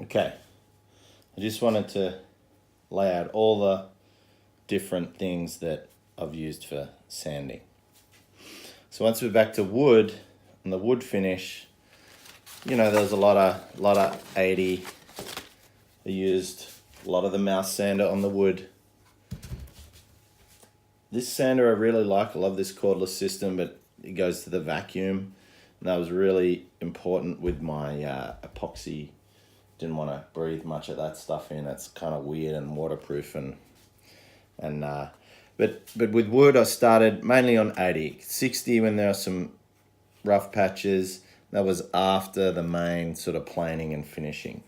Okay, I just wanted to lay out all the different things that I've used for sanding. So once we're back to wood and the wood finish, there's a lot of 80. I used a lot of the mouse sander on the wood. This sander I really like. I love this cordless system, but it goes to the vacuum. And that was really important with my epoxy. Didn't want to breathe much of that stuff in. It's kind of weird and waterproof but with wood I started mainly on 80. 60 when there are some rough patches. That was after the main sort of planing and finishing.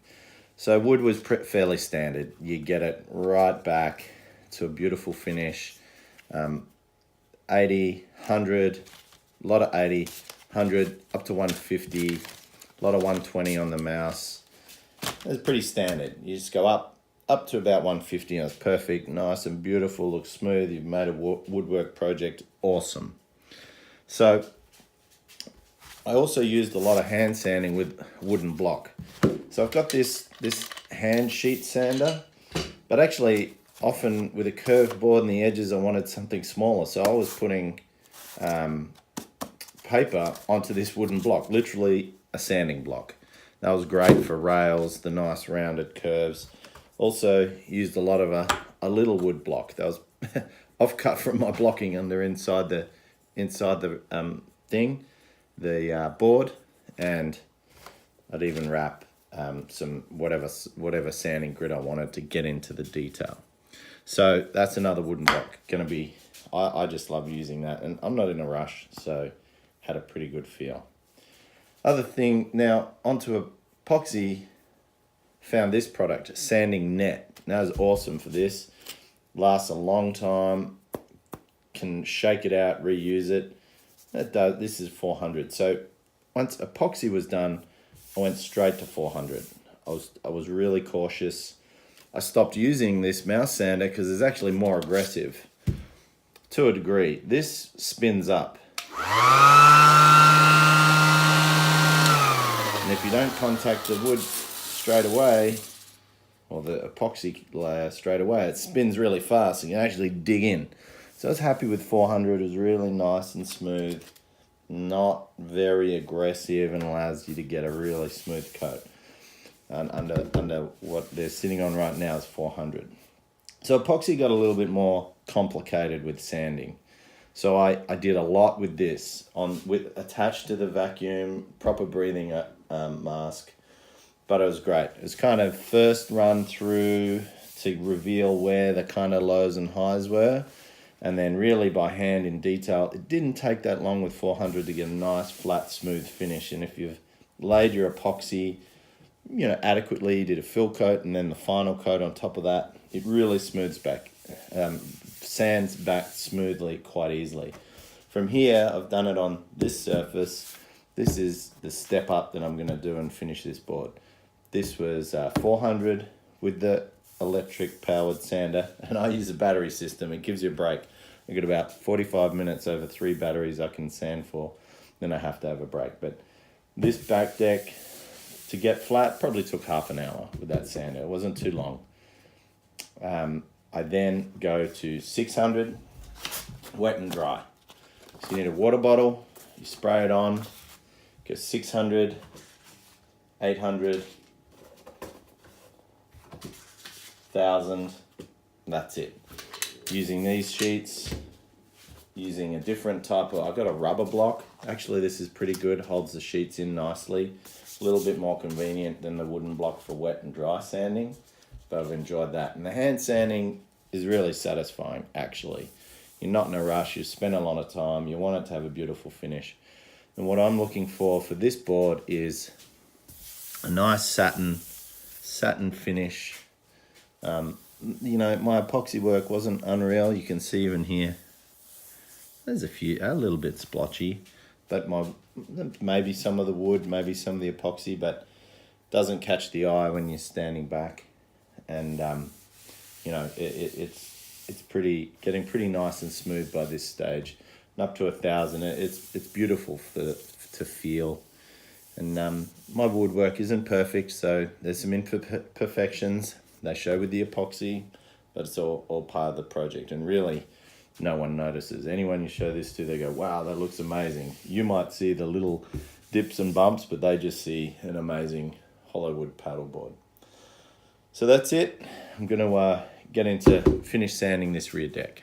So wood was fairly standard. You get it right back to a beautiful finish. 80, 100, a lot of 80, 100, up to 150, a lot of 120 on the mouse. It's pretty standard. You just go up to about 150 and it's perfect, nice and beautiful, looks smooth. You've made a woodwork project awesome. So I also used a lot of hand sanding with wooden block. So I've got this hand sheet sander, but actually often with a curved board in the edges I wanted something smaller. So I was putting paper onto this wooden block, literally a sanding block. That was great for rails, the nice rounded curves. Also used a lot of a little wood block. That was offcut from my blocking under inside the thing, the board, and I'd even wrap some whatever sanding grit I wanted to get into the detail. So that's another wooden block. I just love using that, and I'm not in a rush, so had a pretty good feel. Other thing, now onto epoxy, found this product, sanding net. Now is awesome for this. Lasts a long time, can shake it out, reuse it. It does. This is 400. So once epoxy was done, I went straight to 400. I was really cautious. I stopped using this mouse sander because it's actually more aggressive to a degree. This spins up. And if you don't contact the wood straight away, or the epoxy layer straight away, it spins really fast and you can actually dig in. So I was happy with 400. It was really nice and smooth, not very aggressive, and allows you to get a really smooth coat. And under what they're sitting on right now is 400. So epoxy got a little bit more complicated with sanding. So I did a lot with this attached to the vacuum, proper breathing mask, but it was great. It was kind of first run through to reveal where the kind of lows and highs were, and then really by hand in detail. It didn't take that long with 400 to get a nice flat smooth finish. And if you've laid your epoxy adequately, you did a fill coat and then the final coat on top of that, it really smooths back, sands back smoothly quite easily. From here, I've done it on this surface. This is the step up that I'm going to do and finish this board. This was 400 with the electric powered sander, and I use a battery system. It gives you a break. I get about 45 minutes over 3 batteries I can sand for, then I have to have a break. But this back deck, to get flat, probably took half an hour with that sander. It wasn't too long. I then go to 600, wet and dry. So you need a water bottle, you spray it on, go 600, 800, 1000, that's it. Using these sheets, using a different type of, I've got a rubber block. Actually, this is pretty good, holds the sheets in nicely. A little bit more convenient than the wooden block for wet and dry sanding, but I've enjoyed that. And the hand sanding is really satisfying, actually. You're not in a rush, you spend a lot of time, you want it to have a beautiful finish. And what I'm looking for this board is a nice satin finish. My epoxy work wasn't unreal. You can see even here, there's a little bit splotchy, but maybe some of the wood, maybe some of the epoxy, but doesn't catch the eye when you're standing back. And it's getting pretty nice and smooth by this stage. And up to 1000, it's beautiful to feel. And my woodwork isn't perfect, so there's some imperfections. They show with the epoxy, but it's all part of the project. And really, no one notices. Anyone you show this to, they go, wow, that looks amazing. You might see the little dips and bumps, but they just see an amazing hollow wood paddleboard. So that's it. I'm going to get into finish sanding this rear deck.